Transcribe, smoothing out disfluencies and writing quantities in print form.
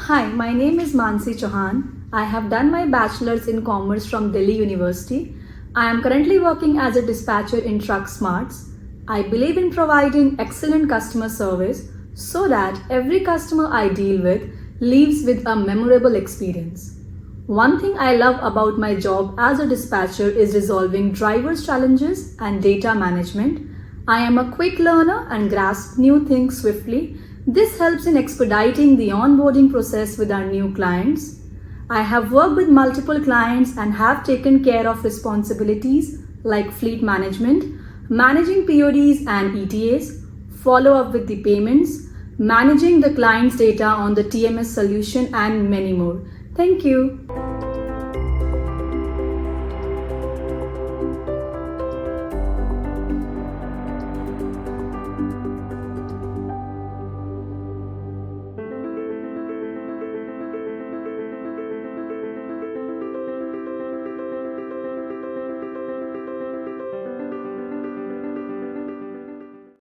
Hi, my name is Mansi. I have done my bachelor's in commerce from Delhi University. I am currently working as a dispatcher in TruckSmartz. I believe in providing excellent customer service so that every customer I deal with leaves with a memorable experience. One thing I love about my job as a dispatcher is resolving drivers' challenges and data management. I am a quick learner and grasp new things swiftly. This helps in expediting the onboarding process with our new clients. I have worked with multiple clients and have taken care of responsibilities like fleet management, managing PODs and ETAs, follow up with the payments, managing the client's data on the TMS solution, and many more. Thank you.